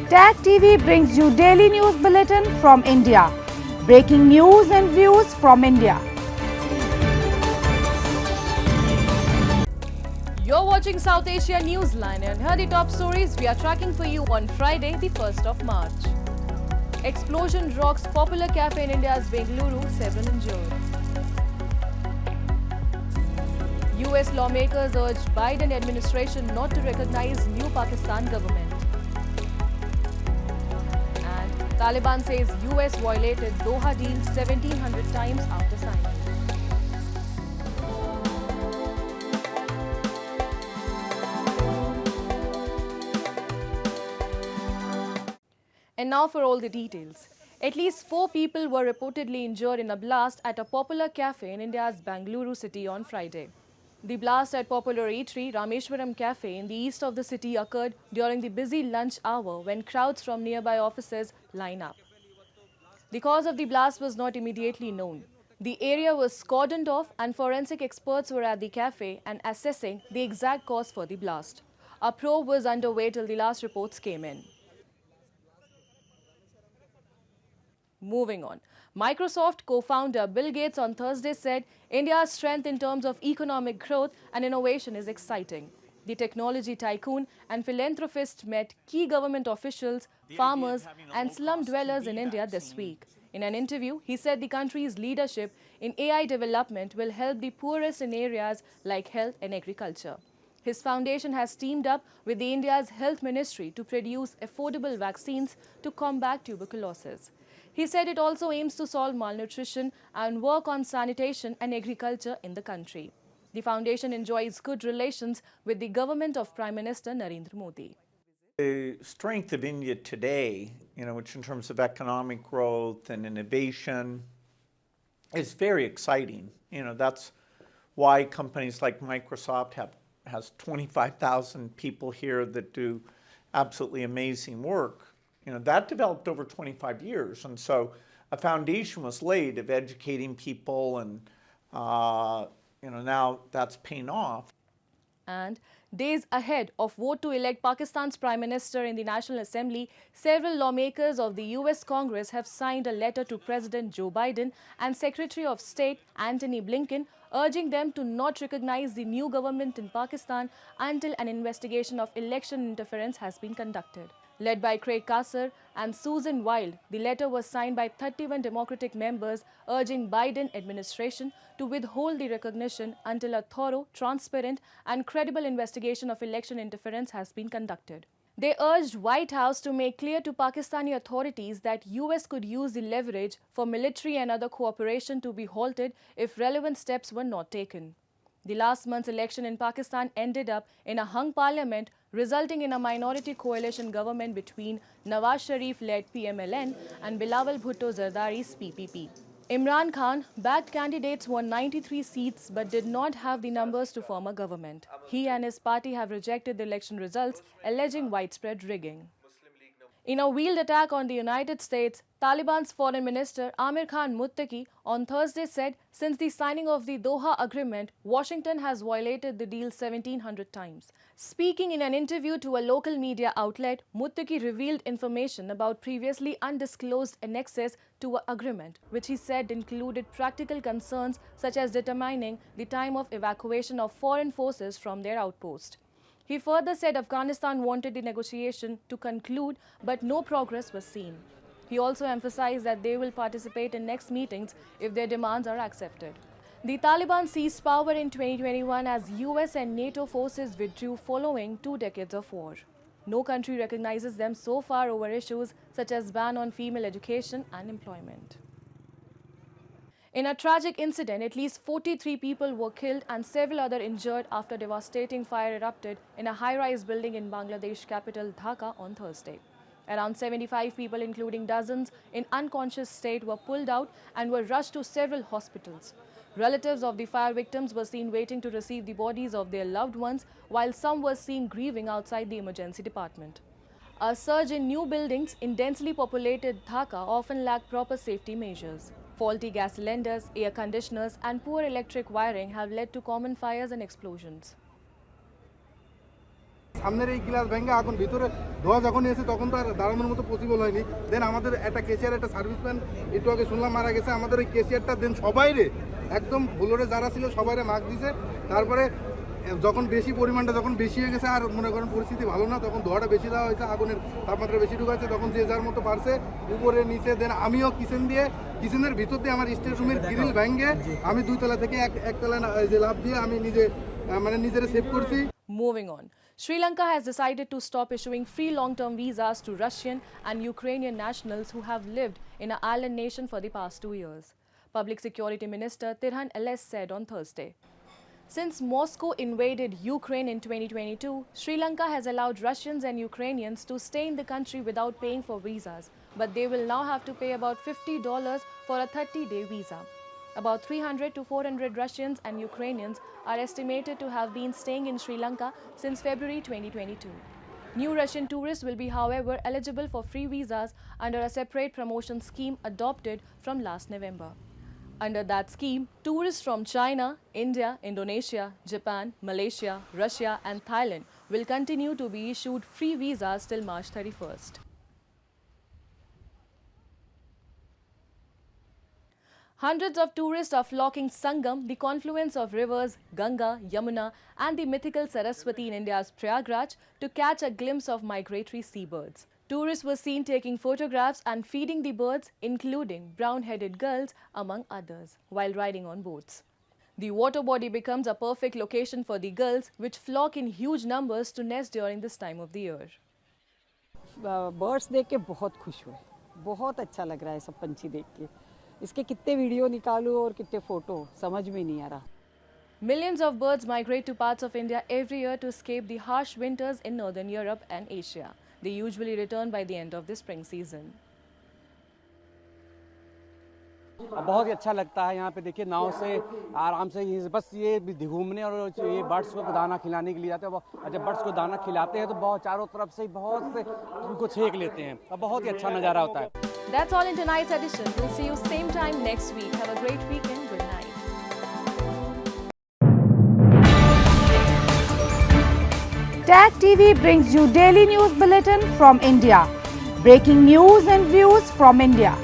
Tag TV brings you daily news bulletin from India. Breaking news and views from India. You're watching South Asia Newsline, and here are the top stories we are tracking for you on Friday, the 1st of March. Explosion rocks popular cafe in India's Bengaluru, several injured. US lawmakers urge Biden administration not to recognize new Pakistan government. And Taliban says US violated Doha deal 1700 times after signing. And now for all the details. At least 4 people were reportedly injured in a blast at a popular cafe in India's Bengaluru city on Friday. The blast at popular eatery Rameshwaram Cafe in the east of the city occurred during the busy lunch hour when crowds from nearby offices line up. The cause of the blast was not immediately known. The area was cordoned off and forensic experts were at the cafe and assessing the exact cause for the blast. A probe was underway till the last reports came in. Moving on, Microsoft co-founder Bill Gates on Thursday said India's strength in terms of economic growth and innovation is exciting. The technology tycoon and philanthropist met key government officials, farmers and slum dwellers in India this week. In an interview, he said the country's leadership in AI development will help the poorest in areas like health and agriculture. His foundation has teamed up with the India's health ministry to produce affordable vaccines to combat tuberculosis. He said it also aims to solve malnutrition and work on sanitation and agriculture in the country. The foundation enjoys good relations with the government of Prime Minister Narendra Modi. The strength of India today, which in terms of economic growth and innovation, is very exciting. That's why companies like Microsoft has 25,000 people here that do absolutely amazing work. That developed over 25 years. And so a foundation was laid of educating people and, now that's paying off. And days ahead of vote to elect Pakistan's Prime Minister in the National Assembly, several lawmakers of the US Congress have signed a letter to President Joe Biden and Secretary of State Antony Blinken, urging them to not recognize the new government in Pakistan until an investigation of election interference has been conducted. Led by Craig Kasser and Susan Wild, the letter was signed by 31 Democratic members urging Biden administration to withhold the recognition until a thorough, transparent and credible investigation of election interference has been conducted. They urged White House to make clear to Pakistani authorities that US could use the leverage for military and other cooperation to be halted if relevant steps were not taken. The last month's election in Pakistan ended up in a hung parliament, resulting in a minority coalition government between Nawaz Sharif-led PMLN and Bilawal Bhutto Zardari's PPP. Imran Khan-backed candidates won 93 seats but did not have the numbers to form a government. He and his party have rejected the election results, alleging widespread rigging. In a wheeled attack on the United States, Taliban's Foreign Minister Amir Khan Muttaqi on Thursday said since the signing of the Doha Agreement, Washington has violated the deal 1700 times. Speaking in an interview to a local media outlet, Muttaqi revealed information about previously undisclosed annexes to an agreement, which he said included practical concerns such as determining the time of evacuation of foreign forces from their outpost. He further said Afghanistan wanted the negotiation to conclude, but no progress was seen. He also emphasized that they will participate in next meetings if their demands are accepted. The Taliban seized power in 2021 as US and NATO forces withdrew following 2 decades of war. No country recognizes them so far over issues such as ban on female education and employment. In a tragic incident, at least 43 people were killed and several others injured after devastating fire erupted in a high-rise building in Bangladesh capital Dhaka on Thursday. Around 75 people, including dozens in unconscious state, were pulled out and were rushed to several hospitals. Relatives of the fire victims were seen waiting to receive the bodies of their loved ones, while some were seen grieving outside the emergency department. A surge in new buildings in densely populated Dhaka often lack proper safety measures. Faulty gas cylinders, air conditioners and poor electric wiring have led to common fires and explosions. সামনের এই glass ভেঙে আগুন ভিতরে ধোয়া যখন এসে তখন তো আর দাঁড়ানোর মতো পসিবল হয়নি। দেন আমাদের একটা কেশিয়ার একটা সার্ভিসম্যান একটু আগে শুনলাম মারা গেছে। আমাদের ওই কেশিয়ারটা দেন সবাইরে একদম ফ্লোরে যারা ছিল সবাইরে মাস্ক দিছে। তারপরে যখন বেশি পরিমাণটা যখন বেশি হয়ে গেছে আর মনে করেন পরিস্থিতি ভালো না, তখন ধোয়াটা বেশি দেওয়া হয়েছে, আগুনের তাপমাত্রা বেশি ঢুকাচ্ছে, তখন যে যার মতো পারছে উপরে নিচে। দেন আমিও কিচেনের ভিতর দিয়ে আমার স্টেট রুমের গ্রিল ভেঙে আমি 2 তলা থেকে একতলা যে লাফ দিয়ে আমি নিজেরা সেভ করছি। Moving on, Sri Lanka has decided to stop issuing free long-term visas to Russian and Ukrainian nationals who have lived in an island nation for the past 2 years. Public Security Minister Tirhan Ales said on Thursday. Since Moscow invaded Ukraine in 2022, Sri Lanka has allowed Russians and Ukrainians to stay in the country without paying for visas, but they will now have to pay about $50 for a 30-day visa. About 300 to 400 Russians and Ukrainians are estimated to have been staying in Sri Lanka since February 2022. New Russian tourists will be, however, eligible for free visas under a separate promotion scheme adopted from last November. Under that scheme, tourists from China, India, Indonesia, Japan, Malaysia, Russia and Thailand will continue to be issued free visas till March 31st. Hundreds of tourists are flocking Sangam, the confluence of rivers Ganga, Yamuna and the mythical Saraswati in India's Prayagraj, to catch a glimpse of migratory seabirds. Tourists were seen taking photographs and feeding the birds, including brown-headed gulls, among others, while riding on boats. The water body becomes a perfect location for the gulls, which flock in huge numbers to nest during this time of the year. Birds देख के बहुत खुश हुए, बहुत अच्छा लग रहा है सब पंछी देख के। इसके कितने वीडियो निकालूं और कितने फोटो समझ में नहीं आ रहा। Millions of birds migrate to parts of India every year to escape the harsh winters in northern Europe and Asia. They usually return by the end of the spring season. बहुत ही अच्छा लगता है यहाँ पे। देखिए नाव से आराम से बस ये घूमने और ये बर्ड्स को दाना खिलाने के लिए जाते हैं। और जब बर्ड्स को दाना खिलाते हैं तो बहुत चारों तरफ से बहुत से उनको छेक लेते हैं और बहुत ही अच्छा नज़ारा होता है। That's all in tonight's edition. We'll see you same time next week. Have a great weekend. Good night. Tag TV brings you daily news bulletin from India. Breaking news and views from India.